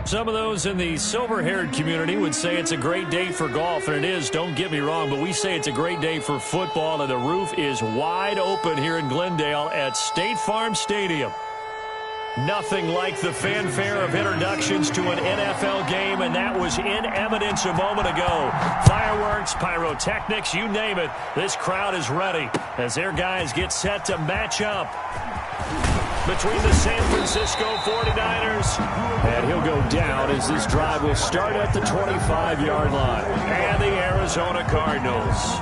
Some of those in the silver-haired community would say it's a great day for golf, and it is, don't get me wrong, but we say it's a great day for football, and the roof is wide open here in Glendale at State Farm Stadium. Nothing like the fanfare of introductions to an NFL game, and that was in evidence a moment ago. Fireworks, pyrotechnics, you name it. This crowd is ready as their guys get set to match up between the San Francisco 49ers. And he'll go down as this drive will start at the 25-yard line. And the Arizona Cardinals.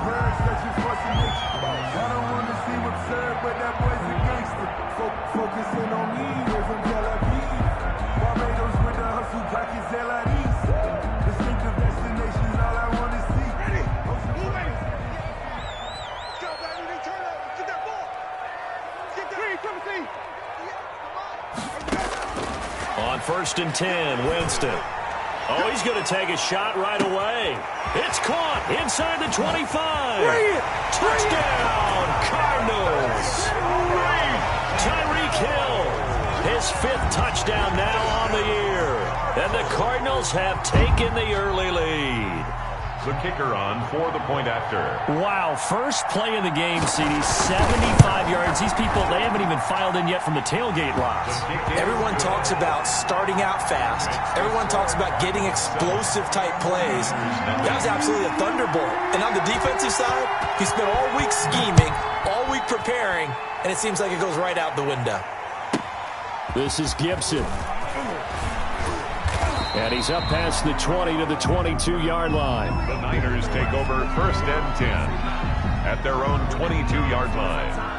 On 1st and 10, Winston. Oh, he's going to take a shot right away. It's caught inside the 25. Touchdown, Cardinals. Tyreek Hill, his 5th touchdown now on the year. And the Cardinals have taken the early lead. The kicker on for the point after. Wow, first play of the game, CD, 75 yards. These people, they haven't even filed in yet from the tailgate lots. Everyone talks about starting out fast. Everyone talks about getting explosive-type plays. That was absolutely a thunderbolt. And on the defensive side, he spent all week scheming, all week preparing, and it seems like it goes right out the window. This is Gibson. And he's up past the 20 to the 22-yard line. The Niners take over 1st and 10 at their own 22-yard line.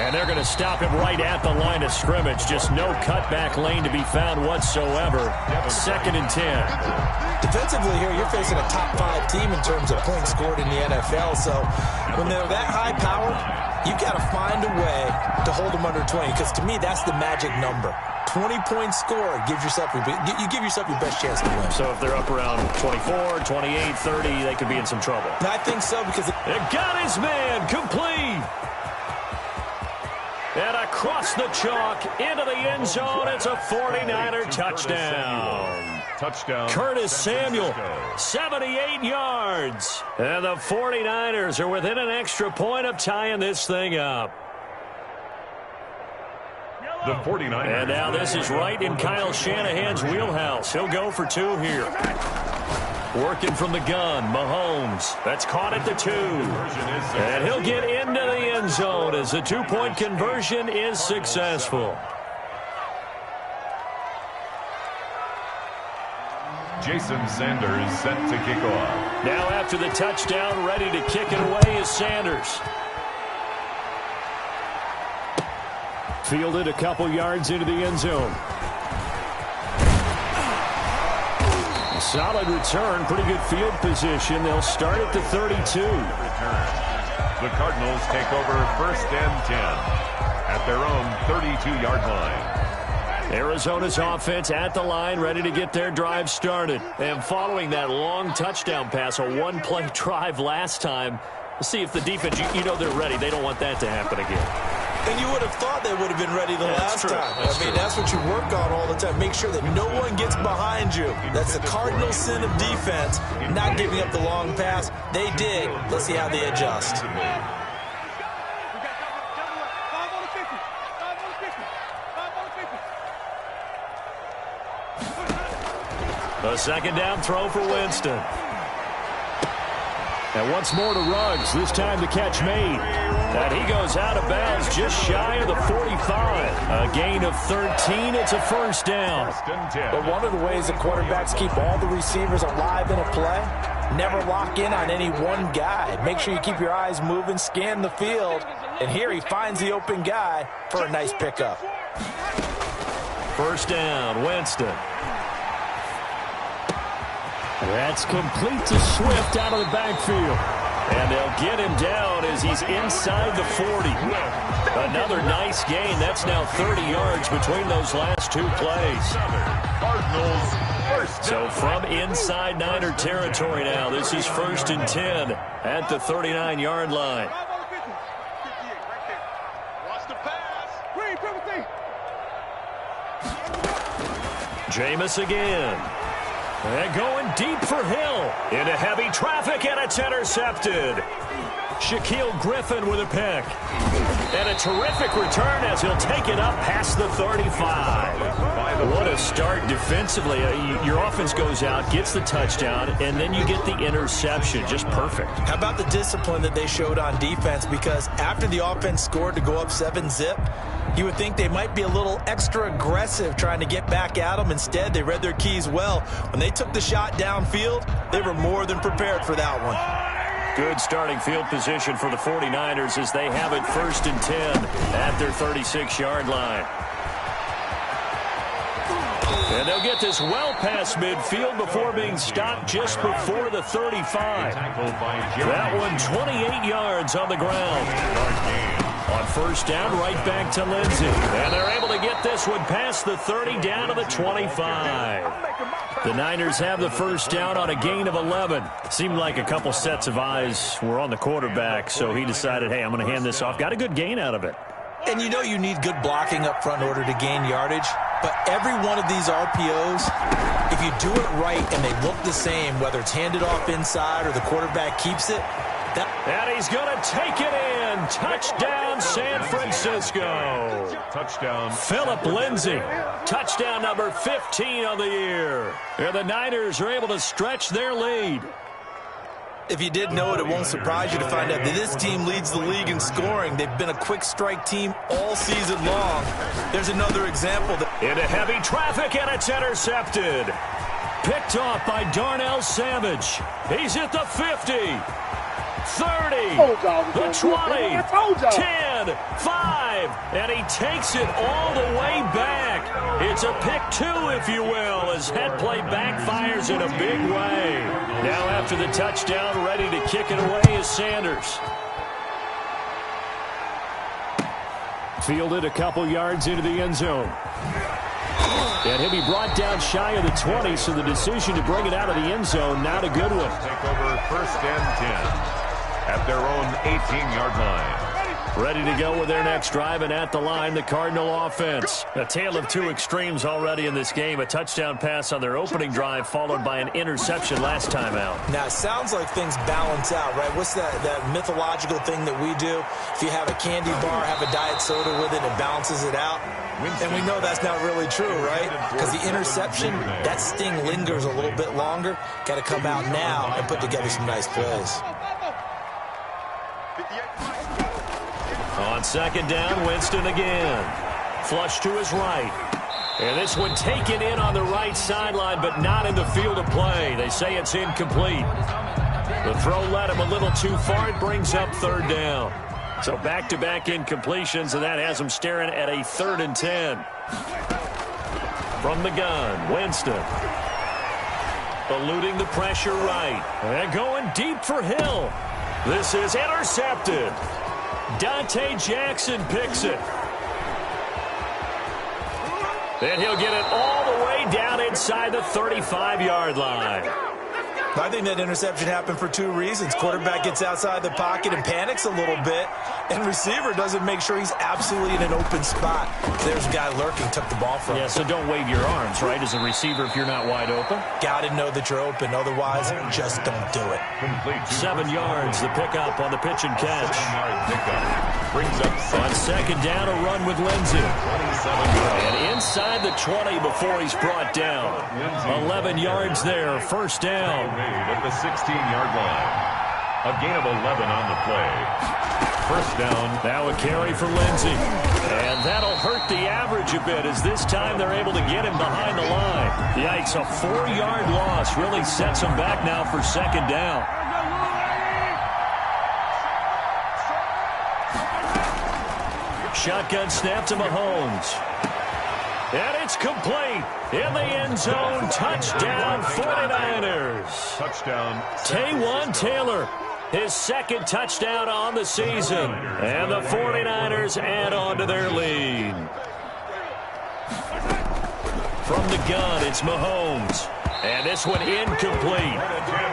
And they're going to stop him right at the line of scrimmage. Just no cutback lane to be found whatsoever. 2nd and 10. Defensively here, you're facing a top 5 team in terms of points scored in the NFL. So when they're that high power, you've got to find a way to hold them under 20. Because to me, that's the magic number. 20-point score gives yourself you give yourself your best chance to win. So if they're up around 24, 28, 30, they could be in some trouble. And I think so because it got his man complete. And across the chalk into the end zone, it's a 49er touchdown. Touchdown. Curtis Samuel, 78 yards. And the 49ers are within an extra point of tying this thing up. The 49ers. And now this is right in Kyle Shanahan's wheelhouse. He'll go for 2 here. Working from the gun, Mahomes. That's caught at the 2. And he'll get into the end zone as the 2-point conversion is successful. Jason Sanders set to kick off. Now after the touchdown, ready to kick it away is Sanders. Fielded a couple yards into the end zone. Solid return, pretty good field position. They'll start at the 32. The Cardinals take over 1st and 10 at their own 32-yard line. Arizona's offense at the line, ready to get their drive started. And following that long touchdown pass, a one-play drive last time, we'll see if the defense, you know they're ready. They don't want that to happen again. And you would have thought they would have been ready the last time. That's what you work on all the time. Make sure that no one gets behind you. That's the cardinal sin of defense, not giving up the long pass. They did. Let's see how they adjust. A 2nd down throw for Winston. And once more to Ruggs, this time the catch made. And he goes out of bounds just shy of the 45. A gain of 13, it's a 1st down. But one of the ways that quarterbacks keep all the receivers alive in a play, never lock in on any one guy. Make sure you keep your eyes moving, scan the field. And here he finds the open guy for a nice pickup. 1st down, Winston. That's complete to Swift out of the backfield. And they'll get him down as he's inside the 40. Another nice gain. That's now 30 yards between those last two plays. So from inside Niner territory now, this is 1st and 10 at the 39-yard line. Jameis again. And going deep for Hill. Into heavy traffic, and it's intercepted. Shaquille Griffin with a pick. And a terrific return as he'll take it up past the 35. What a start defensively. Your offense goes out, gets the touchdown, and then you get the interception. Just perfect. How about the discipline that they showed on defense? Because after the offense scored to go up 7-zip, you would think they might be a little extra aggressive trying to get back at them. Instead, they read their keys well. When they took the shot downfield, they were more than prepared for that one. Good starting field position for the 49ers as they have it 1st and 10 at their 36-yard line. And they'll get this well past midfield before being stopped just before the 35. That one 28 yards on the ground. On 1st down, right back to Lindsey. And they're able to get this one past the 30 down to the 25. The Niners have the 1st down on a gain of 11. Seemed like a couple sets of eyes were on the quarterback, so he decided, hey, I'm going to hand this off. Got a good gain out of it. And you know you need good blocking up front in order to gain yardage. But every one of these RPOs, if you do it right and they look the same, whether it's handed off inside or the quarterback keeps it, and he's going to take it in. Touchdown, San Francisco. Touchdown. Phillip Lindsay. Touchdown number 15 on the year. And the Niners are able to stretch their lead. If you did know it, it won't surprise you to find out that this team leads the league in scoring. They've been a quick strike team all season long. There's another example. Into heavy traffic, and it's intercepted. Picked off by Darnell Savage. He's at the 50. 30, the 20, 10, 5, and he takes it all the way back. It's a pick two, if you will, as head play backfires in a big way. Now after the touchdown, ready to kick it away is Sanders. Fielded a couple yards into the end zone. And he'll be brought down shy of the 20, so the decision to bring it out of the end zone, not a good one. Take over 1st and 10. At their own 18-yard line. Ready to go with their next drive, and at the line, the Cardinal offense. A tale of two extremes already in this game. A touchdown pass on their opening drive, followed by an interception last time out. Now, it sounds like things balance out, right? What's that mythological thing that we do? If you have a candy bar, have a diet soda with it, it balances it out. And we know that's not really true, right? Because the interception, that sting lingers a little bit longer. Got to come out now and put together some nice plays. On 2nd down, Winston again. Flush to his right. And this one taken in on the right sideline, but not in the field of play. They say it's incomplete. The throw led him a little too far. It brings up 3rd down. So back-to-back incompletions, and that has him staring at a 3rd and 10. From the gun, Winston. Eluding the pressure right. And going deep for Hill. This is intercepted. Dante Jackson picks it. And he'll get it all the way down inside the 35-yard line. I think that interception happened for two reasons. Quarterback gets outside the pocket and panics a little bit, and receiver doesn't make sure he's absolutely in an open spot. There's a guy lurking, took the ball from him. Yeah, so don't wave your arms, right, as a receiver if you're not wide open? Got to know that you're open. Otherwise, just don't do it. Complete. 7 yards, the pickup on the pitch and catch. 7-yard pickup. Brings up on 2nd down, a run with Lindsey. And inside the 20 before he's brought down. 11 yards there, 1st down. At the 16-yard line. A gain of 11 on the play. 1st down. Now a carry for Lindsey. And that'll hurt the average a bit as this time they're able to get him behind the line. Yikes, a 4-yard loss really sets him back now for 2nd down. Shotgun snap to Mahomes. And it's complete. In the end zone, touchdown 49ers. Touchdown. Taywan Taylor. His second touchdown on the season. And the 49ers add on to their lead. From the gun, it's Mahomes. And this one incomplete.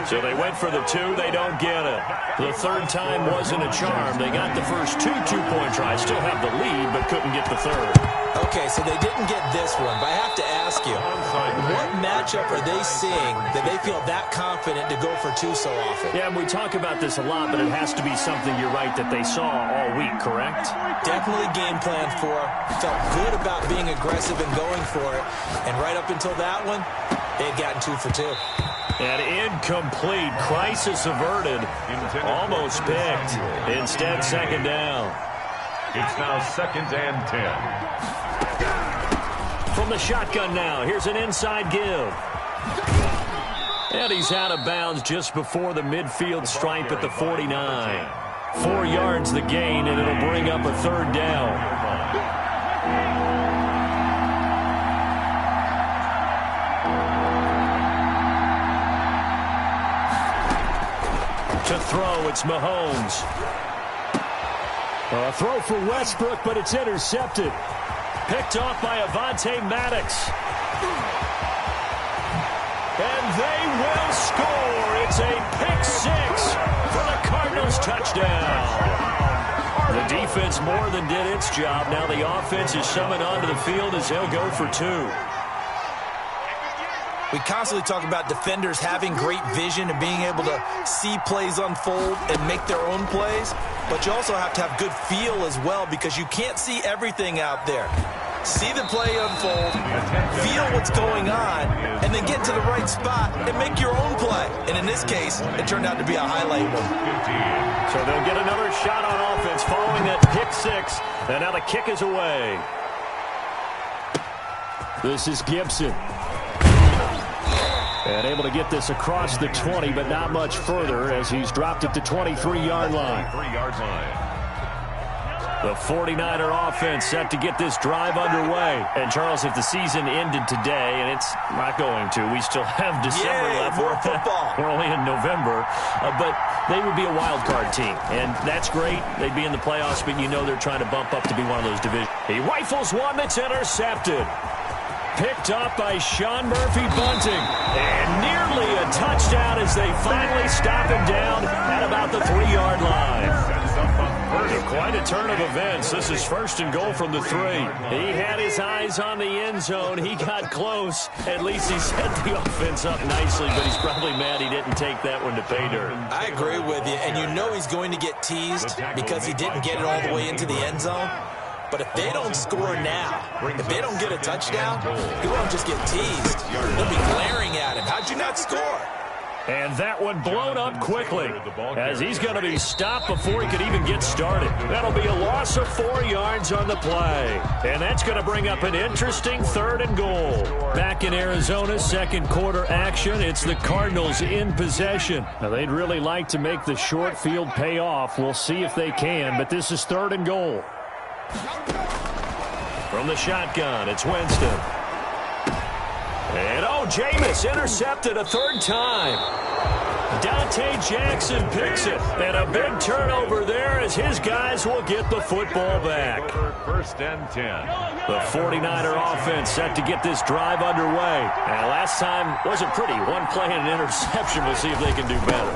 So they went for the 2. They don't get it. The third time wasn't a charm. They got the first 2 two-point tries. Still have the lead, but couldn't get the third. Okay, so they didn't get this one, but I have to ask you, what matchup are they seeing that they feel that confident to go for 2 so often? Yeah, and we talk about this a lot, but it has to be something, you're right, that they saw all week, correct? Definitely game plan for. Felt good about being aggressive and going for it. And right up until that one, they had gotten 2 for 2. And incomplete. Crisis averted. Almost picked. Instead, second down. It's now 2nd and 10. From the shotgun now, here's an inside give. And he's out of bounds just before the midfield stripe at the 49. 4 yards the gain, and it'll bring up a third down. To throw, it's Mahomes. A throw for Westbrook, but it's intercepted. Picked off by Avonte Maddox. And they will score. It's a pick 6 for the Cardinals touchdown. The defense more than did its job. Now the offense is summoned onto the field as they'll go for 2. We constantly talk about defenders having great vision and being able to see plays unfold and make their own plays, but you also have to have good feel as well because you can't see everything out there. See the play unfold, feel what's going on, and then get to the right spot and make your own play. And in this case, it turned out to be a highlight one. So they'll get another shot on offense following that pick 6, and now the kick is away. This is Gibson. And able to get this across the 20, but not much further as he's dropped it to 23-yard line. The 49er offense set to get this drive underway. And, Charles, if the season ended today, and it's not going to, we still have December left. More football. We're only in November. But they would be a wild card team. And that's great. They'd be in the playoffs, but you know they're trying to bump up to be one of those divisions. He rifles one that's intercepted. Picked up by Sean Murphy-Bunting. And nearly a touchdown as they finally stop him down at about the 3-yard line. Quite a turn of events. This is 1st and goal from the 3. He had his eyes on the end zone. He got close. At least he set the offense up nicely, but he's probably mad he didn't take that one to pay dirt. I agree with you, and you know he's going to get teased because he didn't get it all the way into the end zone. But if they don't score now, if they don't get a touchdown, he won't just get teased. They'll be glaring at him. How'd you not score? And that one blown up quickly as he's going to be stopped before he could even get started. That'll be a loss of 4 yards on the play. And that's going to bring up an interesting 3rd and goal. Back in Arizona, second quarter action. It's the Cardinals in possession. Now, they'd really like to make the short field pay off. We'll see if they can, but this is 3rd and goal. From the shotgun, it's Winston. And, Jameis intercepted a 3rd time. Dante Jackson picks it. And a big turnover there as his guys will get the football back. 1st and 10. The 49er offense set to get this drive underway. And last time wasn't pretty. One play and an interception. We'll see if they can do better.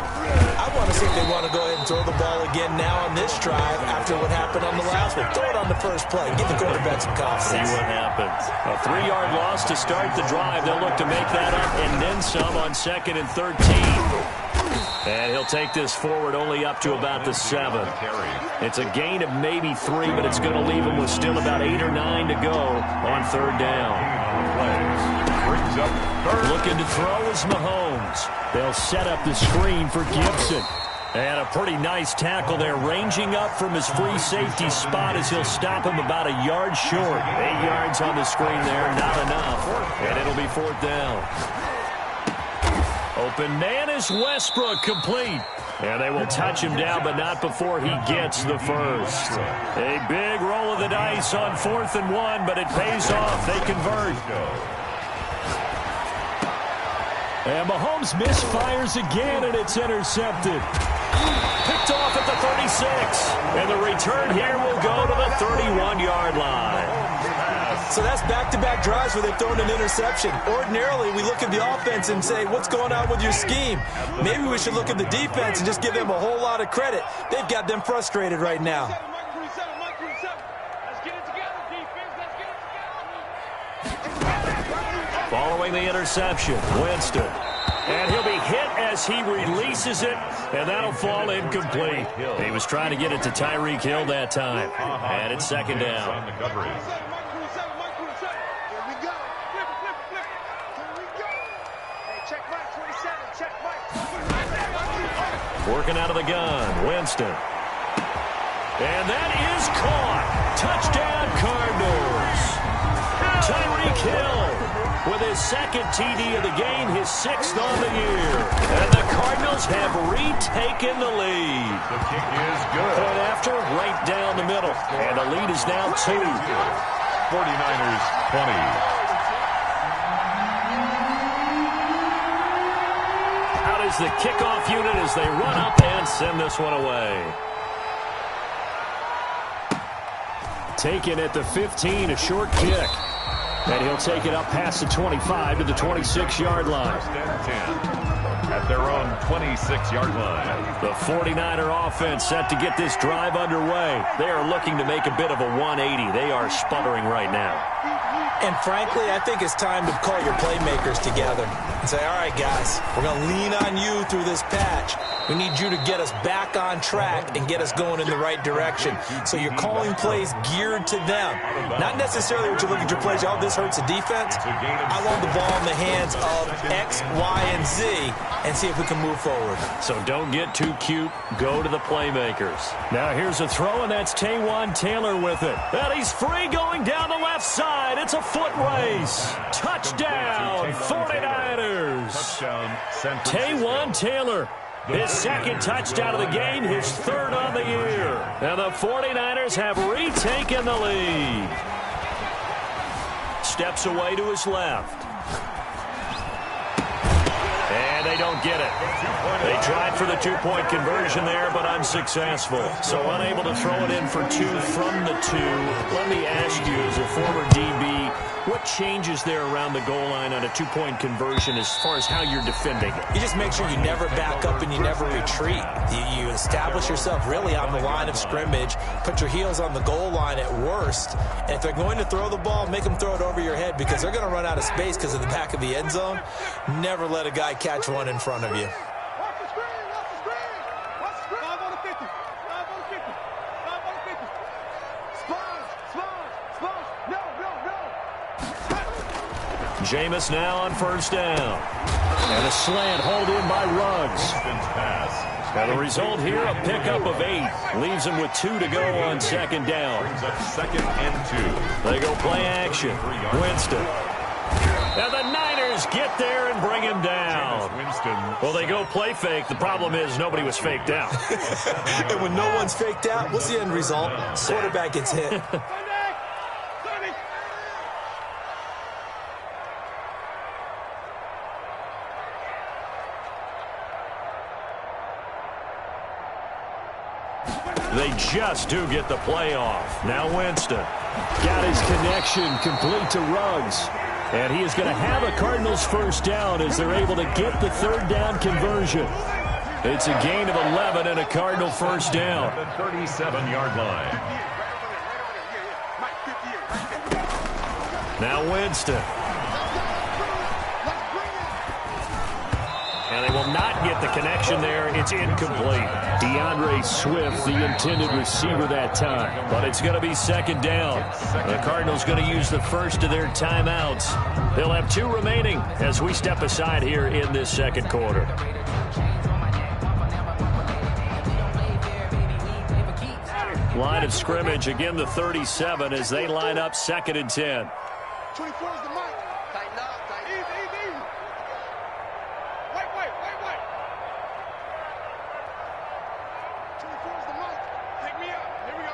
I want to see if they want to go ahead and throw the ball again now on this drive after what happened on the last one. Throw it on the first play. Give the quarterback some confidence. See what happens. A 3-yard loss to start the drive. They'll look to make that up and then some on 2nd and 13. And he'll take this forward only up to about the 7. It's a gain of maybe 3, but it's going to leave him with still about 8 or 9 to go on 3rd down. Looking to throw is Mahomes. They'll set up the screen for Gibson. And a pretty nice tackle there, ranging up from his free safety spot as he'll stop him about a yard short. 8 yards on the screen there, not enough. And it'll be 4th down. Open man is Westbrook, complete. And they will touch him down, but not before he gets the first. A big roll of the dice on 4th and 1, but it pays off. They convert. And Mahomes misfires again, and it's intercepted. Picked off at the 36. And the return here will go to the 31-yard line. So that's back-to-back drives where they've thrown an interception. Ordinarily, we look at the offense and say, what's going on with your scheme? Maybe we should look at the defense and just give them a whole lot of credit. They've got them frustrated right now. Following the interception, Winston. And he'll be hit as he releases it, and that'll fall incomplete. He was trying to get it to Tyreek Hill that time. And it's second down. Working out of the gun, Winston. And that is caught. Touchdown, Cardinals. Tyreek Hill with his second TD of the game, his 6th on the year. And the Cardinals have retaken the lead. The kick is good. Point after, right down the middle. And the lead is now 2. 49ers 20. Is the kickoff unit as they run up and send this one away. Taken at the 15, a short kick. And he'll take it up past the 25 to the 26-yard line. First and 10 at their own 26-yard line. The 49er offense set to get this drive underway. They are looking to make a bit of a 180. They are sputtering right now. And frankly, I think it's time to call your playmakers together and say, all right, guys, we're going to lean on you through this patch. We need you to get us back on track and get us going in the right direction. So you're calling plays geared to them. Not necessarily what you look at your plays, oh, this hurts the defense. I want the ball in the hands of X, Y, and Z and see if we can move forward. So don't get too cute. Go to the playmakers. Now here's a throw, and that's Taywan Taylor with it. And he's free going down the left side. It's a foot race. Touchdown, 49ers. Taywan Taylor. His second touchdown of the game, his 3rd on the year. And the 49ers have retaken the lead. Steps away to his left. And they don't get it. They tried for the 2-point conversion there, but unsuccessful. So unable to throw it in for 2 from the 2. Let me ask you, as a former DB, what changes there around the goal line on a 2-point conversion as far as how you're defending it? You just make sure you never back up and you never retreat. You establish yourself really on the line of scrimmage, put your heels on the goal line at worst, and if they're going to throw the ball, make them throw it over your head because they're going to run out of space because of the back of the end zone. Never let a guy catch one in front of you. Jameis now on first down. And a slant hauled in by Ruggs. And the result here, a pickup of 8. Leaves him with 2 to go on second down. Brings up 2nd and 2. They go play action. Winston. And the Niners get there and bring him down. Well, they go play fake. The problem is nobody was faked out. And when no one's faked out, what's the end result? Quarterback gets hit. They just do get the play off. Now Winston got his connection complete to Ruggs. And he is going to have a Cardinals first down as they're able to get the 3rd down conversion. It's a gain of 11 and a Cardinal first down. The 37-yard line. Now Winston. And they will not get the connection there. It's incomplete. DeAndre Swift, the intended receiver that time. But it's going to be second down. The Cardinals going to use the first of their timeouts. They'll have 2 remaining as we step aside here in this second quarter. Line of scrimmage, again the 37 as they line up 2nd and 10. 24 is the mic. Tighten up, tighten up. Easy. Wait. 24 is the mic. Take me up. Here we go.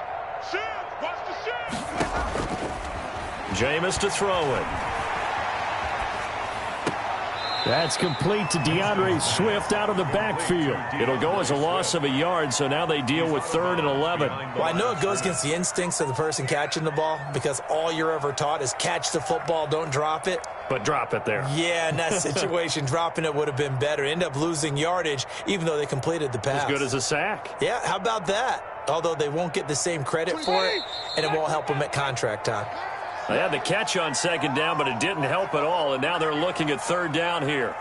Shift. Watch the shift. Jameis to throw it. That's complete to DeAndre Swift out of the backfield. It'll go as a loss of a yard, so now they deal with 3rd and 11. Well, I know it goes against the instincts of the person catching the ball because all you're ever taught is catch the football, don't drop it. But drop it there. Yeah, in that situation, dropping it would have been better. End up losing yardage, even though they completed the pass. As good as a sack. Yeah, how about that? Although they won't get the same credit for it, and it won't help them at contract time. They had the catch on 2nd down, but it didn't help at all, and now they're looking at 3rd down here.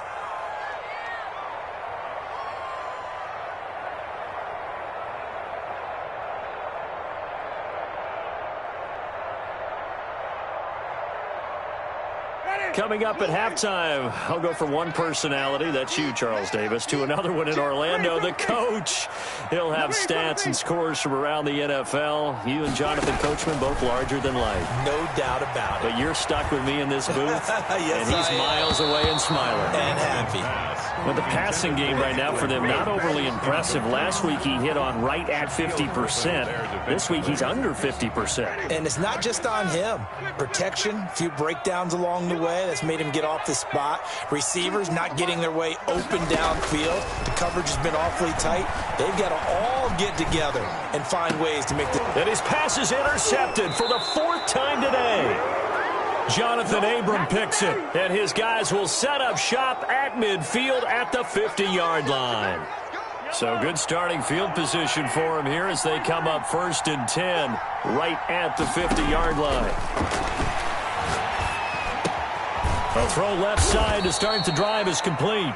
Coming up at halftime, I'll go from one personality, that's you, Charles Davis, to another one in Orlando, the coach. He'll have stats and scores from around the NFL. You and Jonathan Coachman, both larger than life. No doubt about it. But you're stuck with me in this booth, yes, and he's miles away and smiling. And happy. Well, the passing game right now for them, not overly impressive. Last week he hit on right at 50%. This week he's under 50%. And it's not just on him. Protection, a few breakdowns along the way. That's made him get off the spot. Receivers not getting their way open downfield. The coverage has been awfully tight. They've got to all get together and find ways to make the... And his pass is intercepted for the 4th time today. Jonathan Abram picks it, and his guys will set up shop at midfield at the 50-yard line. So good starting field position for him here as they come up 1st and 10 right at the 50-yard line. A throw left side to start the drive is complete.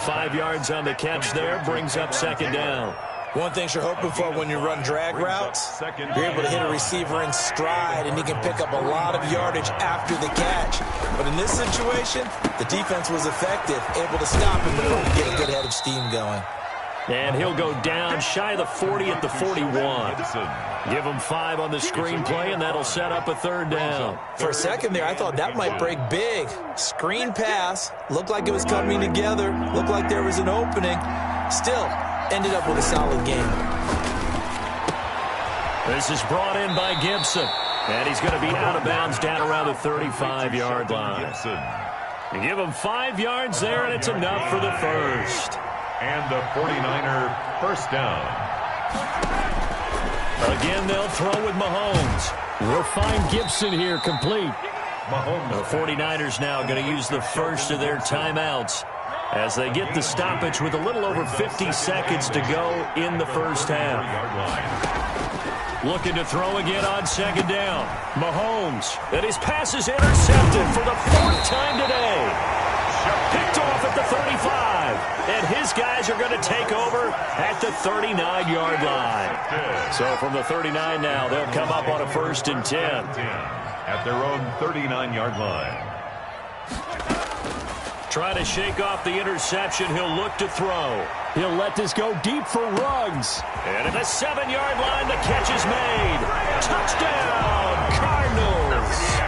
5 yards on the catch there, brings up 2nd down. One thing you're hoping for when you run drag routes, you're able to hit a receiver in stride, and he can pick up a lot of yardage after the catch. But in this situation, the defense was effective, able to stop him before he get a good head of steam going. And he'll go down shy of the 40 at the 41. Give him 5 on the screenplay, and that'll set up a 3rd down. For a second there, I thought that might break big. Screen pass, looked like it was coming together, looked like there was an opening. Still, ended up with a solid game. This is brought in by Gibson, and he's going to be out of bounds down around the 35-yard line. You give him 5 yards there, and it's enough for the first. And the 49er 1st down. Again, they'll throw with Mahomes. We'll find Gibson here complete. The 49ers now going to use the first of their timeouts as they get the stoppage with a little over 50 seconds to go in the first half. Looking to throw again on 2nd down. Mahomes, and his pass is intercepted for the 4th time today. Picked off at the 35, and his guys are going to take over at the 39-yard line. So from the 39 now, they'll come up on a 1st and 10. At their own 39-yard line. Try to shake off the interception. He'll look to throw. He'll let this go deep for Ruggs. And at the 7-yard line, the catch is made. Touchdown, Cardinals.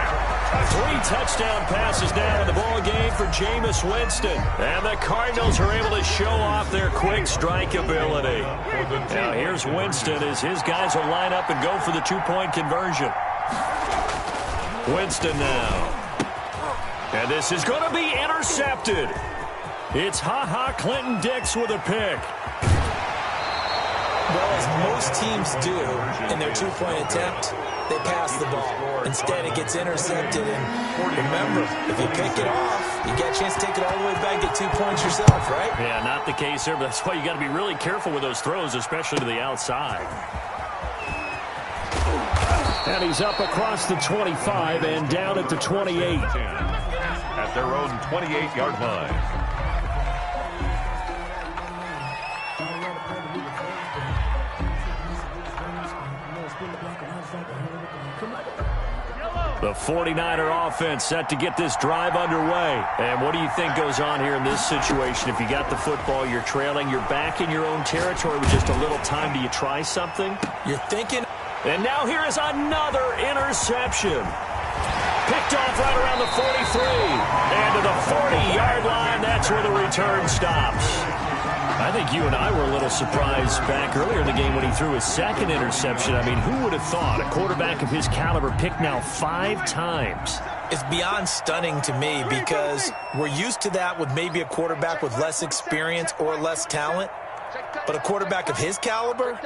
3 touchdown passes now in the ball game for Jameis Winston. And the Cardinals are able to show off their quick strike ability. Now here's Winston as his guys will line up and go for the 2-point conversion. Winston now. And this is going to be intercepted. It's Clinton Dix with a pick. Well, as most teams do in their 2-point attempt, they pass the ball. Instead, it gets intercepted. And remember, if you pick it off, you get a chance to take it all the way back, get 2 points yourself, right? Yeah, not the case here, but that's why you got to be really careful with those throws, especially to the outside. And he's up across the 25 and down at the 28. At their own 28-yard line. The 49er offense set to get this drive underway. And what do you think goes on here in this situation? If you got the football, you're trailing, you're back in your own territory with just a little time. Do you try something? You're thinking. And now here is another interception. Picked off right around the 43. And to the 40-yard line, that's where the return stops. I think you and I were a little surprised back earlier in the game when he threw his 2nd interception. I mean, who would have thought a quarterback of his caliber picked now 5 times? It's beyond stunning to me because we're used to that with maybe a quarterback with less experience or less talent. But a quarterback of his caliber,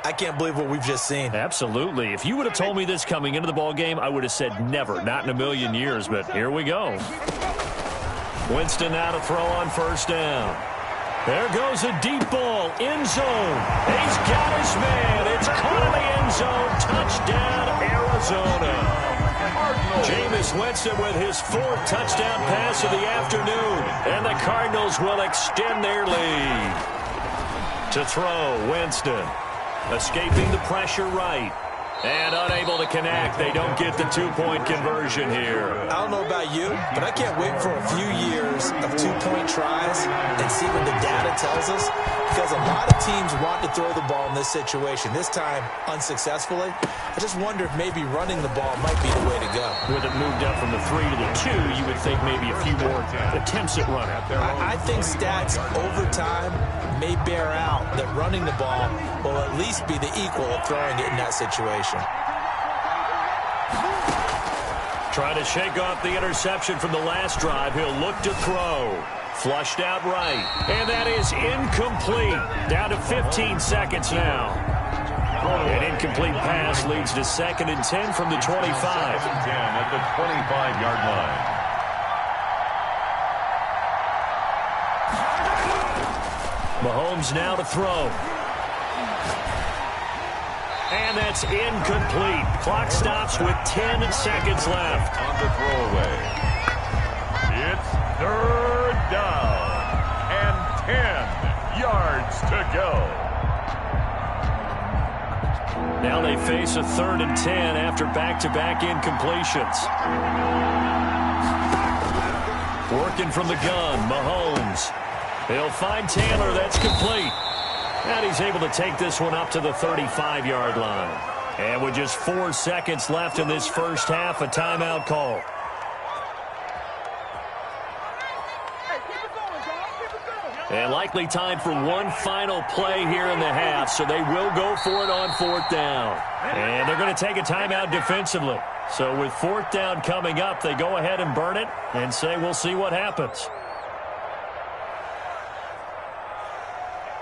I can't believe what we've just seen. Absolutely. If you would have told me this coming into the ball game, I would have said never, not in a million years. But here we go. Winston now to throw on first down. There goes a deep ball, end zone. He's got his man. It's caught in the end zone. Touchdown, Arizona. Jameis Winston with his 4th touchdown pass of the afternoon. And the Cardinals will extend their lead. To throw, Winston. Escaping the pressure right. And unable to connect. They don't get the 2-point conversion here. I don't know about you, but I can't wait for a few years of 2-point tries and see what the data tells us. Because a lot of teams want to throw the ball in this situation. This time, unsuccessfully. I just wonder if maybe running the ball might be the way to go. With it moved up from the 3 to the 2, you would think maybe a few more attempts at running. I think stats over time may bear out that running the ball will at least be the equal of throwing it in that situation. Trying to shake off the interception from the last drive. He'll look to throw. Flushed out right. And that is incomplete. Down to 15 seconds now. An incomplete pass leads to 2nd and 10 from the 25. 2nd and 10 at the 25-yard line. Mahomes now to throw. And that's incomplete. Clock stops with 10 seconds left. On the throwaway. It's 3rd down and 10 yards to go. Now they face a 3rd and 10 after back-to-back incompletions. Working from the gun, Mahomes. He'll find Taylor. That's complete. And he's able to take this one up to the 35-yard line. And with just 4 seconds left in this first half, a timeout call. And likely time for one final play here in the half, so they will go for it on 4th down. And they're going to take a timeout defensively. So with 4th down coming up, they go ahead and burn it and say we'll see what happens.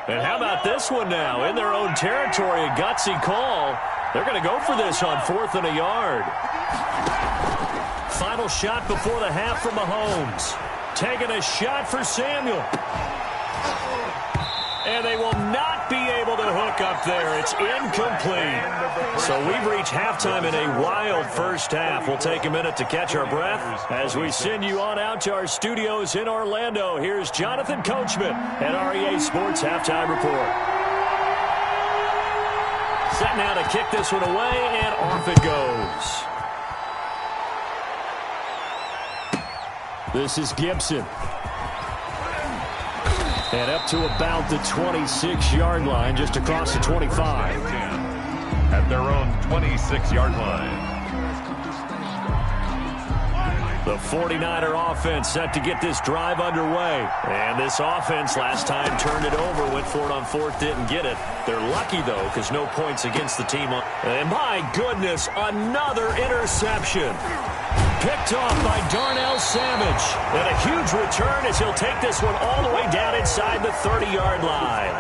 And how about this one now? In their own territory, a gutsy call. They're going to go for this on 4th and a yard. Final shot before the half from Mahomes. Taking a shot for Samuel. And they will not be able to hook up there. It's incomplete. So we've reached halftime in a wild first half. We'll take a minute to catch our breath as we send you on out to our studios in Orlando. Here's Jonathan Coachman at REA Sports Halftime Report. Set now to kick this one away, and off it goes. This is Gibson. And up to about the 26-yard line, just across the 25. At their own 26-yard line. The 49er offense set to get this drive underway. And this offense last time turned it over, went for it on 4th, didn't get it. They're lucky, though, because no points against the team. And my goodness, another interception. Picked off by Darnell Savage. And a huge return as he'll take this one all the way down inside the 30-yard line.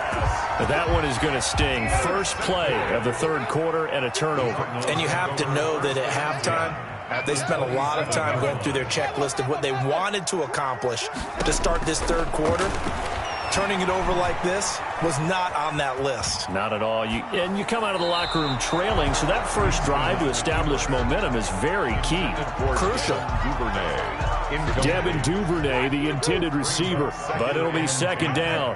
But that one is going to sting. First play of the 3rd quarter and a turnover. And you have to know that at halftime, they spent a lot of time going through their checklist of what they wanted to accomplish to start this 3rd quarter. Turning it over like this was not on that list. Not at all. And you come out of the locker room trailing, so that first drive to establish momentum is very key. Crucial. Devin Duvernay, the intended receiver, but it'll be 2nd down.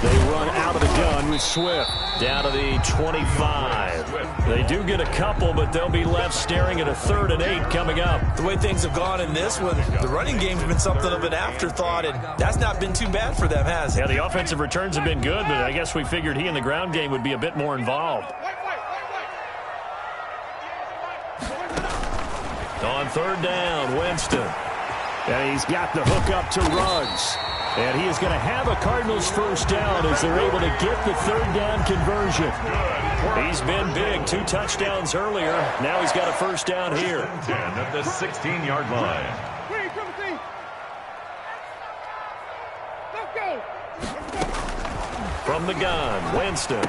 They run out of the gun with Swift down to the 25. They do get a couple, but they'll be left staring at a 3rd and 8 coming up. The way things have gone in this one, the running game's been something of an afterthought, and that's not been too bad for them, has it? Yeah, the offensive returns have been good, but I guess we figured he in the ground game would be a bit more involved. On 3rd down, Winston. And he's got the hook up to Ruggs. And he is going to have a Cardinals first down as they're able to get the third down conversion. He's been big. 2 touchdowns earlier. Now he's got a first down here. 10 at the 16-yard line. From the gun, Winston.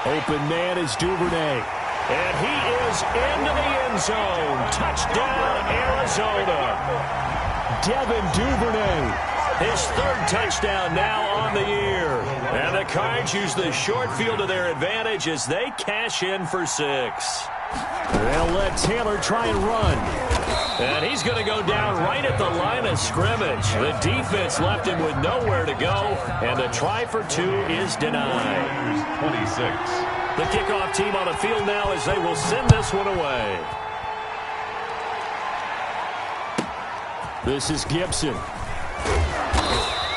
Open man is Duvernay. And he is into the end zone. Touchdown, Arizona. Devin Duvernay. His 3rd touchdown now on the year. And the Cards use the short field to their advantage as they cash in for 6. They'll let Taylor try and run. And he's going to go down right at the line of scrimmage. The defense left him with nowhere to go. And the try for 2 is denied. 26. The kickoff team on the field now as they will send this one away. This is Gibson.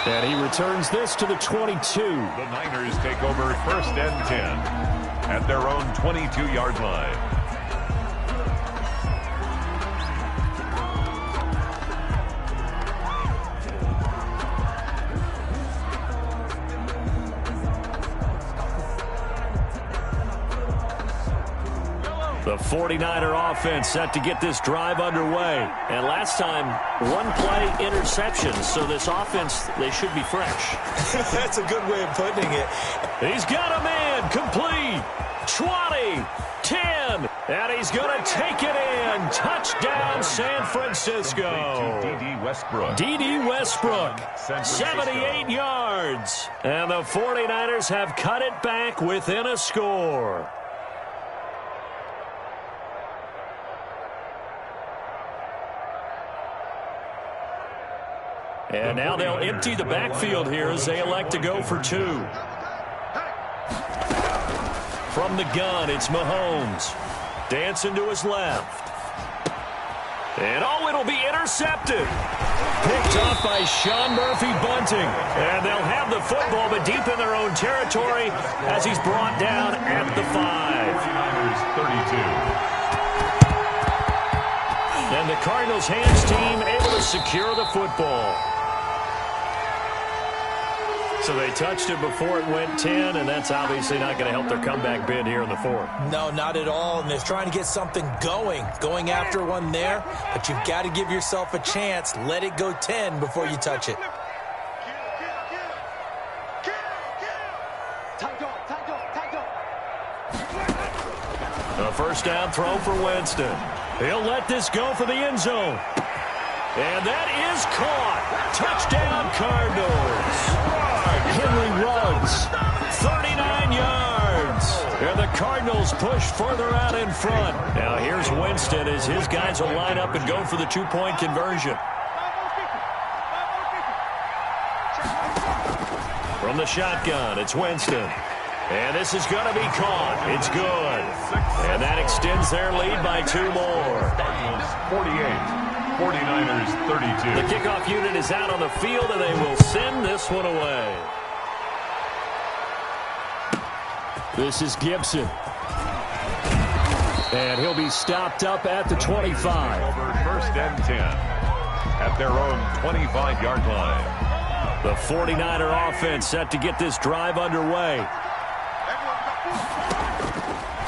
And he returns this to the 22. The Niners take over 1st and 10 at their own 22-yard line. The 49er offense set to get this drive underway. And last time, 1-play interception. So this offense, they should be fresh. That's a good way of putting it. He's got a man complete. 20, 10, and he's going to take it in. Touchdown, San Francisco. D.D. Westbrook. D.D. Westbrook, 78 yards. And the 49ers have cut it back within a score. And now they'll empty the backfield here as they elect to go for 2. From the gun, it's Mahomes. Dancing to his left. And it'll be intercepted. Picked off by Sean Murphy-Bunting. And they'll have the football, but deep in their own territory as he's brought down at the 5. 32. And the Cardinals hands team able to secure the football. So they touched it before it went 10, and that's obviously not going to help their comeback bid here in the 4th. No, not at all, and they're trying to get something going after one there, but you've got to give yourself a chance. Let it go 10 before you touch it. A first down throw for Winston. He'll let this go for the end zone. And that is caught. Touchdown, Cardinals. Henry Ruggs, 39 yards. And the Cardinals push further out in front. Now here's Winston as his guys will line up and go for the 2-point conversion. From the shotgun, it's Winston. And this is going to be caught. It's good. And that extends their lead by 2 more. 48. 49ers 32. The kickoff unit is out on the field, and they will send this one away. This is Gibson. And he'll be stopped up at the 25. Over 1st and 10 at their own 25-yard line. The 49er offense set to get this drive underway.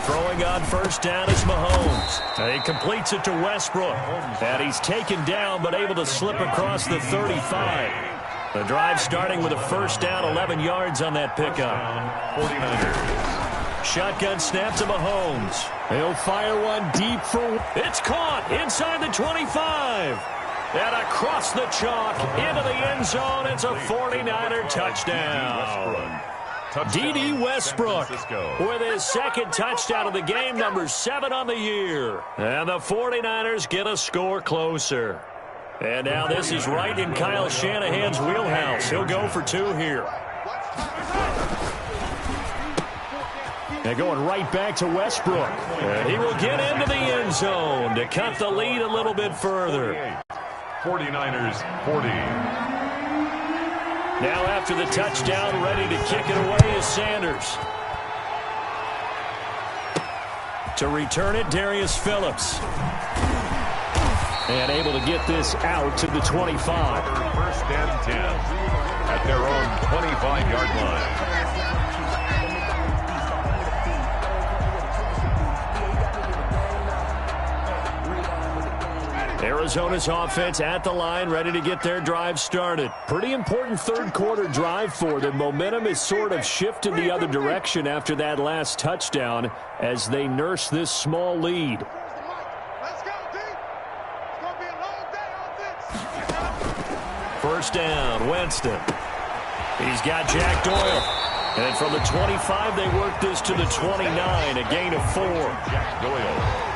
Throwing on first down is Mahomes. He completes it to Westbrook. And he's taken down but able to slip across the 35. The drive starting with a first down, 11 yards on that pickup. 49ers. Shotgun snap to Mahomes. He'll fire one deep for... It's caught inside the 25. And across the chalk into the end zone. It's a 49er touchdown. D.D. Westbrook with his 2nd touchdown of the game, number 7 on the year. And the 49ers get a score closer. And now this is right in Kyle Shanahan's wheelhouse. He'll go for 2 here. And going right back to Westbrook. And he will get into the end zone to cut the lead a little bit further. 49ers 40. Now after the touchdown, ready to kick it away is Sanders. To return it, Darius Phillips. And able to get this out to the 25. First and 10 at their own 25-yard line. Arizona's offense at the line, ready to get their drive started. Pretty important third-quarter drive for them. Momentum is sort of shifted the other direction after that last touchdown as they nurse this small lead. Let's go, D. It's going to be a long day on this. First down, Winston. He's got Jack Doyle. And from the 25, they work this to the 29, a gain of 4. Jack Doyle.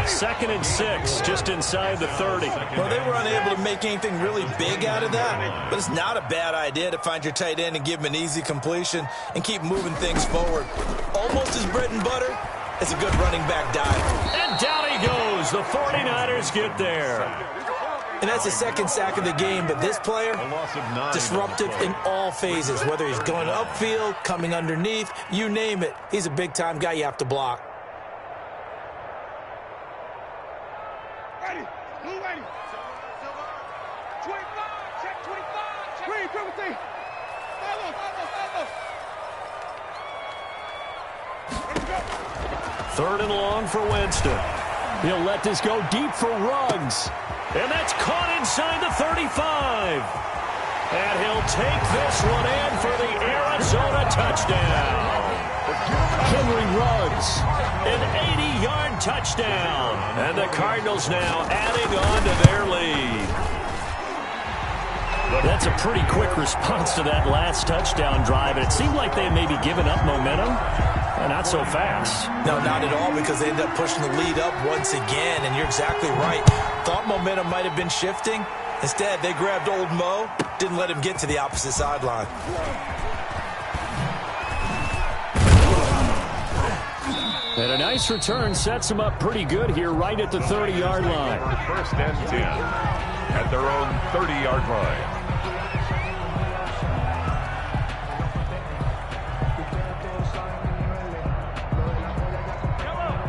2nd and 6, just inside the 30. Well, they were unable to make anything really big out of that, but it's not a bad idea to find your tight end and give him an easy completion and keep moving things forward. Almost as bread and butter as a good running back dive. And down he goes. The 49ers get there. And that's the second sack of the game, but this player, A loss of 9. disruptive in all phases, whether he's going upfield, coming underneath, you name it. He's a big-time guy you have to block. Ready. Blue ready. 25. Check 25. Check. Green, quick with thing. Follow. Let's go. 3rd and long for Winston. He'll let this go deep for Ruggs. And that's caught inside the 35. And he'll take this one in for the Arizona touchdown. Henry Ruggs, an 80-yard touchdown. And the Cardinals now adding on to their lead. That's a pretty quick response to that last touchdown drive. And it seemed like they had maybe given up momentum. Not so fast. No, not at all, because they ended up pushing the lead up once again, and you're exactly right. Thought momentum might have been shifting. Instead, they grabbed old Mo, didn't let him get to the opposite sideline. And a nice return sets them up pretty good here right at the 30-yard line. First and 10 at their own 30-yard line.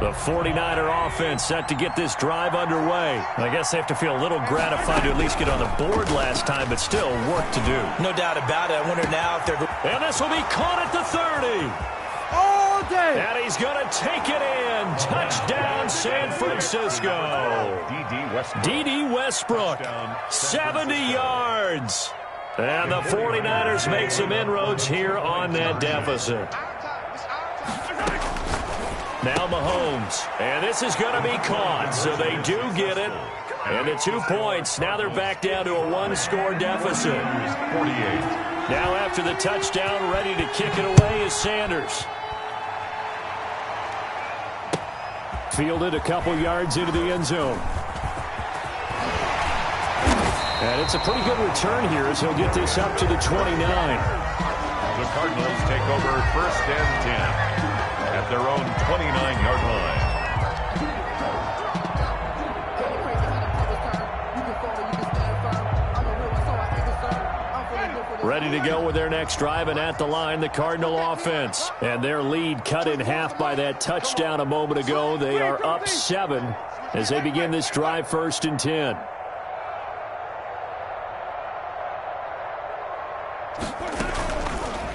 The 49er offense set to get this drive underway. I guess they have to feel a little gratified to at least get on the board last time, but still work to do. No doubt about it. I wonder now if they're... And this will be caught at the 30. All day. And he's going to take it in. Touchdown, San Francisco. D.D. Westbrook, 70 yards. And the 49ers make some inroads here on that deficit. Now Mahomes, and this is going to be caught, so they do get it. And the 2 points, now they're back down to a 1-score deficit. 48. Now after the touchdown, ready to kick it away is Sanders. Fielded a couple yards into the end zone. And it's a pretty good return here as he'll get this up to the 29. The Cardinals take over first and 10. At their own 29-yard line. Ready to go with their next drive, and at the line, the Cardinal offense. And their lead cut in half by that touchdown a moment ago. They are up 7 as they begin this drive, 1st and 10.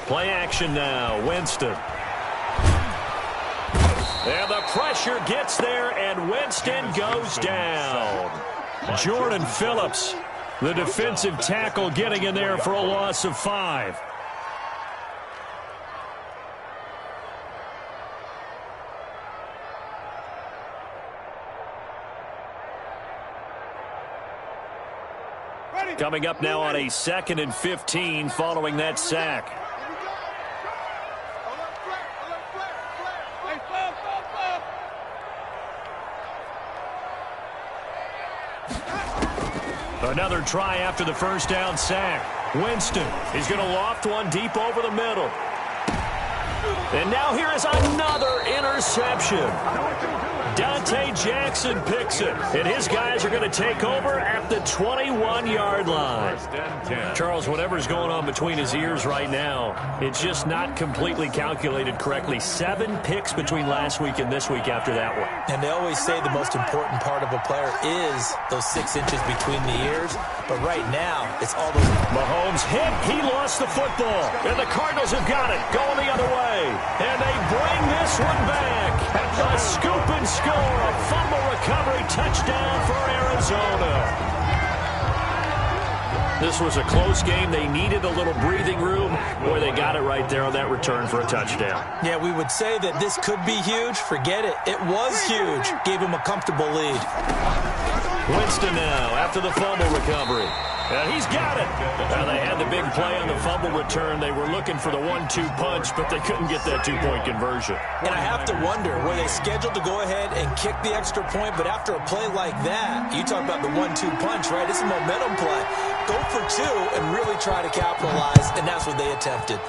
Play action now, Winston. And the pressure gets there, and Winston goes down. Jordan Phillips, the defensive tackle, getting in there for a loss of 5. Coming up now on a 2nd and 15 following that sack. Another try after the first down sack. Winston is going to loft one deep over the middle. And now here is another interception. Dante Jackson picks it, and his guys are going to take over at the 21-yard line. Charles, whatever's going on between his ears right now, it's just not completely calculated correctly. 7 picks between last week and this week after that one. And they always say the most important part of a player is those 6 inches between the ears, but right now, it's all those... Mahomes hit, he lost the football, and the Cardinals have got it, going the other way, and they bring this one back. A scoop and score, a fumble recovery touchdown for Arizona. This was a close game. They needed a little breathing room. Boy, they got it right there on that return for a touchdown. Yeah, we would say that this could be huge. Forget it. It was huge. Gave him a comfortable lead. Winston now after the fumble recovery. And he's got it. Now they had the big play on the fumble return. They were looking for the 1-2 punch, but they couldn't get that 2-point conversion. And I have to wonder, were they scheduled to go ahead and kick the extra point? But after a play like that, you talk about the 1-2 punch, right? It's a momentum play. Go for 2 and really try to capitalize, and that's what they attempted.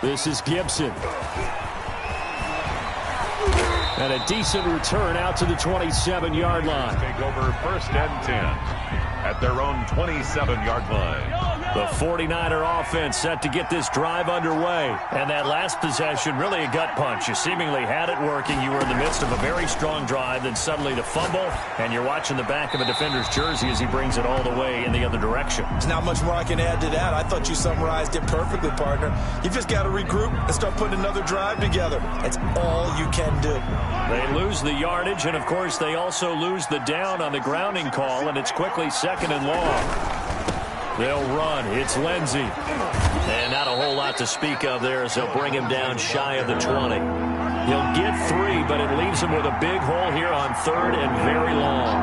This is Gibson. And a decent return out to the 27-yard line. Take over 1st and 10 at their own 27-yard line. The 49er offense set to get this drive underway. And that last possession, really a gut punch. You seemingly had it working. You were in the midst of a very strong drive. Then suddenly the fumble, and you're watching the back of a defender's jersey as he brings it all the way in the other direction. There's not much more I can add to that. I thought you summarized it perfectly, partner. You've just got to regroup and start putting another drive together. That's all you can do. They lose the yardage, and, of course, they also lose the down on the grounding call, and it's quickly 2nd and long. They'll run. It's Lindsey. And not a whole lot to speak of there as they'll bring him down shy of the 20. He'll get 3, but it leaves him with a big hole here on 3rd and very long.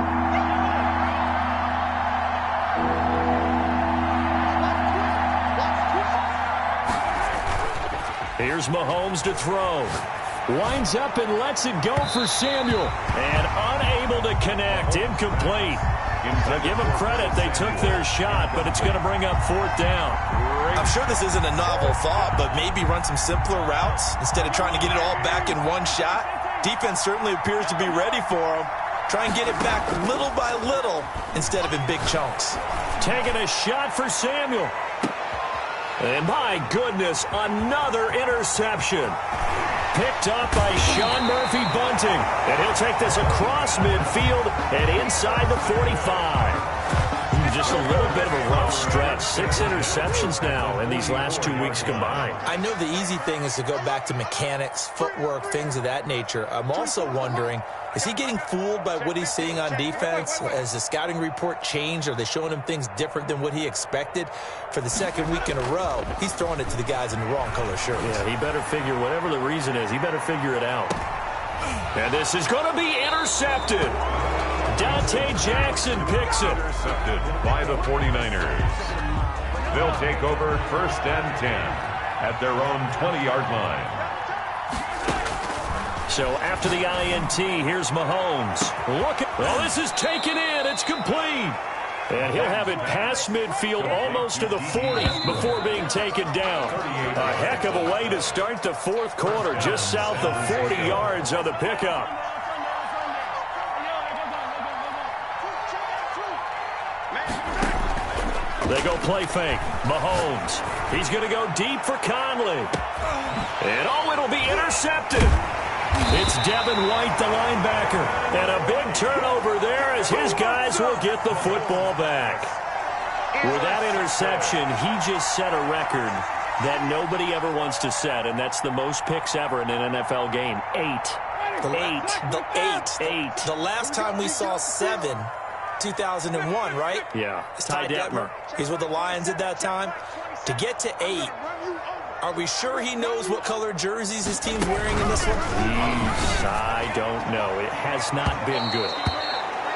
Here's Mahomes to throw. Winds up and lets it go for Samuel. And unable to connect. Incomplete. Give them credit. They took their shot, but it's going to bring up 4th down. I'm sure this isn't a novel thought, but maybe run some simpler routes instead of trying to get it all back in one shot. Defense certainly appears to be ready for them. Try and get it back little by little instead of in big chunks. Taking a shot for Samuel. And my goodness, another interception. Picked up by Sean Murphy-Bunting. And he'll take this across midfield and inside the 45. Just a little bit of a rough stretch. 6 interceptions now in these last 2 weeks combined. I know the easy thing is to go back to mechanics, footwork, things of that nature. I'm also wondering, is he getting fooled by what he's seeing on defense? Has the scouting report changed? Are they showing him things different than what he expected? For the 2nd week in a row, he's throwing it to the guys in the wrong color shirts. Yeah, he better figure, whatever the reason is, he better figure it out. And this is going to be intercepted. Dante Jackson picks it. Intercepted by the 49ers. They'll take over 1st and 10 at their own 20-yard line. So after the INT, here's Mahomes. Well, this is taken in. It's complete. And he'll have it past midfield almost to the 40 before being taken down. A heck of a way to start the 4th quarter, just south of 40 yards on the pickup. They go play fake. Mahomes. He's going to go deep for Conley. And, it'll be intercepted. It's Devin White, the linebacker. And a big turnover there as his guys will get the football back. With that interception, he just set a record that nobody ever wants to set, and that's the most picks ever in an NFL game. 8. The last time we saw 7, 2001, right? Yeah. It's Ty Detmer. He's with the Lions at that time. To get to 8, are we sure he knows what color jerseys his team's wearing in this one? I don't know. It has not been good.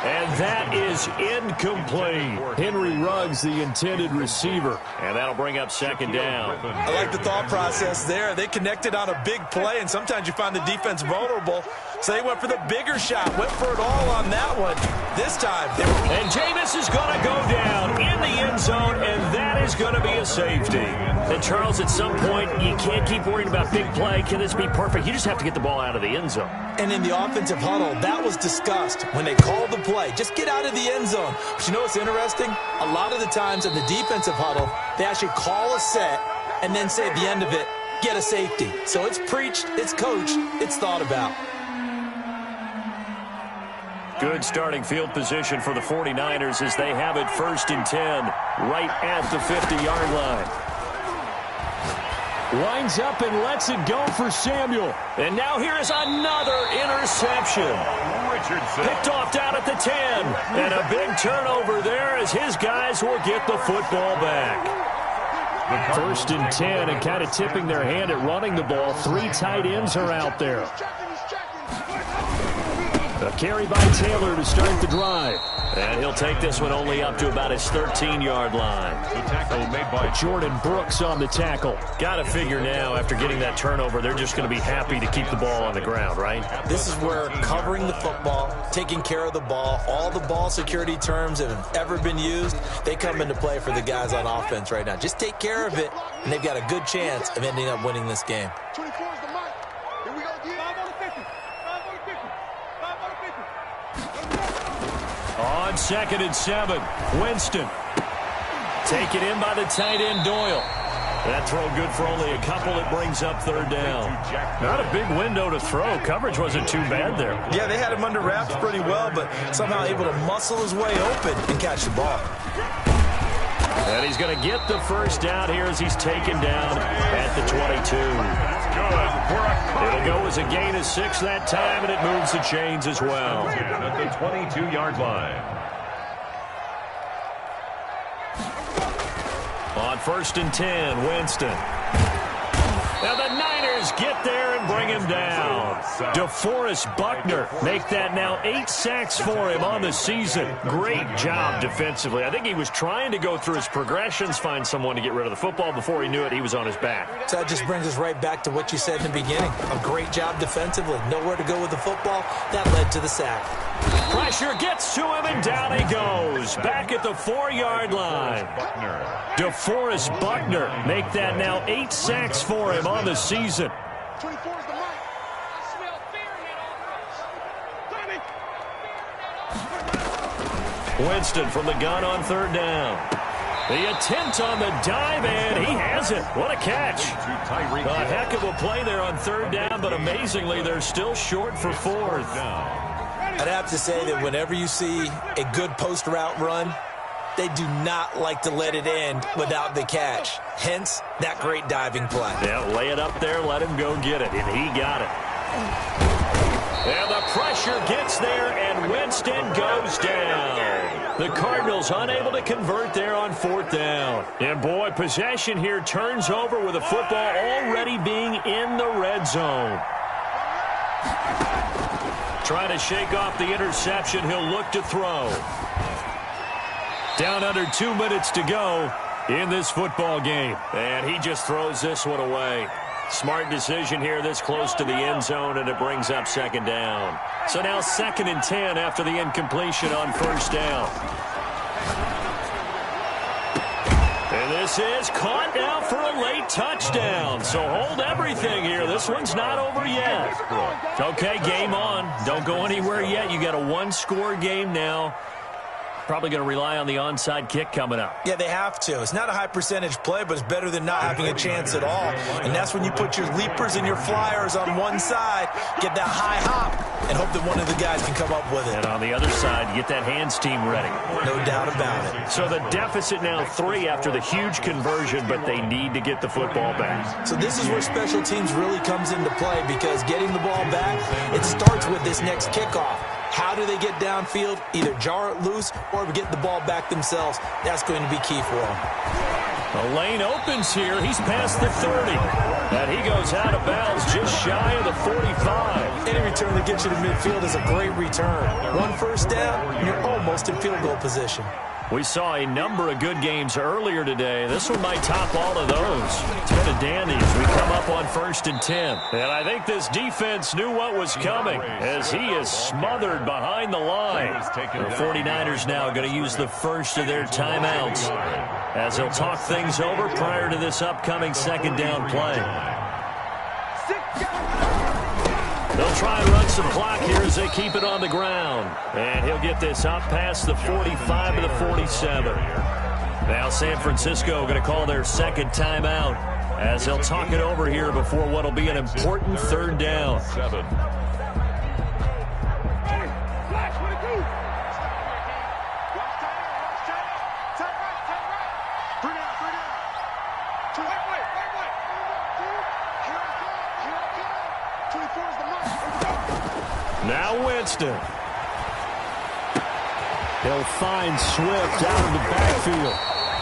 And that is incomplete. Henry Ruggs, the intended receiver. And that'll bring up 2nd down. I like the thought process there. They connected on a big play, and sometimes you find the defense vulnerable. So they went for the bigger shot, went for it all on that one. This time, they were... And Jameis is going to go down in the end zone, and that is going to be a safety. And, Charles, at some point, you can't keep worrying about big play. Can this be perfect? You just have to get the ball out of the end zone. And in the offensive huddle, that was discussed when they called the play. Just get out of the end zone. But you know what's interesting? A lot of the times in the defensive huddle, they actually call a set and then say at the end of it, get a safety. So it's preached, it's coached, it's thought about. Good starting field position for the 49ers as they have it 1st and 10 right at the 50-yard line. Lines up and lets it go for Samuel. And now here is another interception. Richardson. Picked off down at the 10. And a big turnover there as his guys will get the football back. 1st and 10 and kind of tipping their hand at running the ball. 3 tight ends are out there. A carry by Taylor to start the drive. And he'll take this one only up to about his 13-yard line. The tackle made by Jordan Brooks on the tackle. Got to figure now, after getting that turnover, they're just going to be happy to keep the ball on the ground, right? This is where covering the football, taking care of the ball, all the ball security terms that have ever been used, they come into play for the guys on offense right now. Just take care of it, and they've got a good chance of ending up winning this game. 24 is the mic. Here we go again. 5 on the 50. 5 on the 50. 5 on the 50. On 2nd and 7, Winston. Taken in by the tight end, Doyle. That throw good for only a couple. It brings up 3rd down. Not a big window to throw. Coverage wasn't too bad there. Yeah, they had him under wraps pretty well, but somehow able to muscle his way open and catch the ball. And he's going to get the 1st down here as he's taken down at the 22. It'll go as a gain of 6 that time, and it moves the chains as well. at the 22-yard line. On 1st and 10, Winston. Now the Niners get there and bring him down. DeForest Buckner make that now 8 sacks for him on the season. Great job defensively. I think he was trying to go through his progressions, find someone to get rid of the football. Before he knew it, he was on his back. So that just brings us right back to what you said in the beginning. A great job defensively. Nowhere to go with the football. That led to the sack. Pressure gets to him, and down he goes. Back at the 4-yard line. DeForest Buckner make that now 8 sacks for him on the season. 24 is the mic. I smell fear here. Winston from the gun on 3rd down. The attempt on the dive, and he has it. What a catch. A heck of a play there on 3rd down, but amazingly, they're still short for 4th. I'd have to say that whenever you see a good post route run, they do not like to let it end without the catch. Hence, that great diving play. Yeah, lay it up there, let him go get it, and he got it. And the pressure gets there, and Winston goes down. The Cardinals unable to convert there on 4th down. And boy, possession here turns over with the football already being in the red zone. Trying to shake off the interception, he'll look to throw. Down under 2 minutes to go in this football game. And he just throws this one away. Smart decision here this close to the end zone, and it brings up 2nd down. So now 2nd and 10 after the incompletion on 1st down. And this is caught now for a late touchdown. So hold everything here. This one's not over yet. Okay, game on. Don't go anywhere yet. You got a 1-score game now. Probably going to rely on the onside kick coming up. Yeah, they have to. It's not a high percentage play, but it's better than not having a chance at all. And that's when you put your leapers and your flyers on one side, get that high hop, and hope that one of the guys can come up with it. And on the other side, get that hands team ready. No doubt about it. So the deficit now 3 after the huge conversion, but they need to get the football back. So this is where special teams really comes into play, because getting the ball back, it starts with this next kickoff. How do they get downfield? Either jar it loose or get the ball back themselves. That's going to be key for them. The lane opens here. He's past the 30. And he goes out of bounds just shy of the 45. Any return that gets you to midfield is a great return. 1 first down, and you're almost in field goal position. We saw a number of good games earlier today. This one might top all of those. It's been a dandy as we come up on 1st and 10. And I think this defense knew what was coming as he is smothered behind the line. The 49ers now going to use the first of their timeouts as they'll talk things over prior to this upcoming second down play. They'll try and run some clock here as they keep it on the ground. And he'll get this up past the 45 to the 47. Now San Francisco going to call their second timeout as they'll talk it over here before what will be an important third down. Now Winston. He'll find Swift out of the backfield.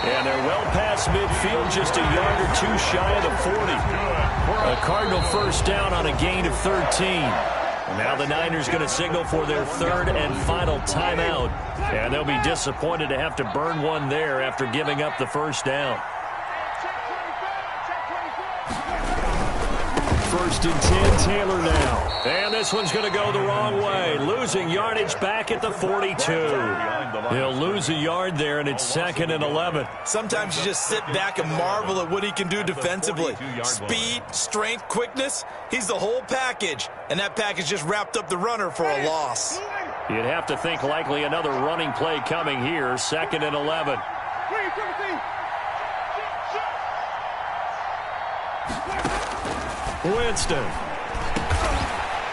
And they're well past midfield, just a yard or two shy of the 40. A Cardinal first down on a gain of 13. Now the Niners going to signal for their third and final timeout. And they'll be disappointed to have to burn one there after giving up the first down. 1st and 10, Taylor now. And this one's going to go the wrong way. Losing yardage back at the 42. He'll lose a yard there, and it's 2nd and 11. Sometimes you just sit back and marvel at what he can do defensively. Speed, strength, quickness. He's the whole package. And that package just wrapped up the runner for a loss. You'd have to think likely another running play coming here. 2nd and 11. Winston.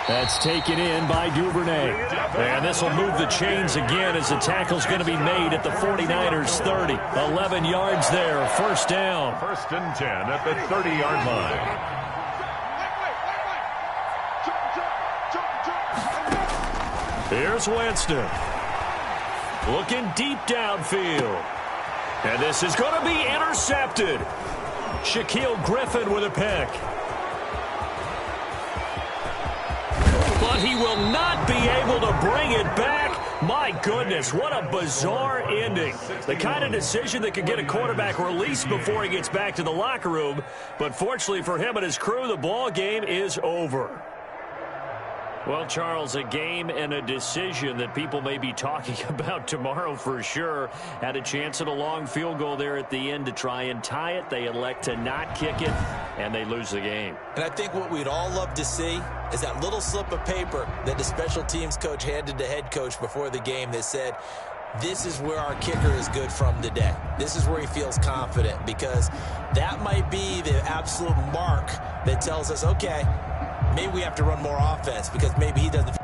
That's taken in by Duvernay. And this will move the chains again as the tackle's going to be made at the 49ers 30. 11 yards there. First down. 1st and 10 at the 30-yard line. Here's Winston. Looking deep downfield. And this is going to be intercepted. Shaquille Griffin with a pick. But he will not be able to bring it back. My goodness, what a bizarre ending. The kind of decision that could get a quarterback released before he gets back to the locker room. But fortunately for him and his crew, the ball game is over. Well, Charles, a game and a decision that people may be talking about tomorrow for sure. Had a chance at a long field goal there at the end to try and tie it. They elect to not kick it, and they lose the game. And I think what we'd all love to see is that little slip of paper that the special teams coach handed to head coach before the game that said, this is where our kicker is good from today. This is where he feels confident, because that might be the absolute mark that tells us, okay, maybe we have to run more offense because maybe he doesn't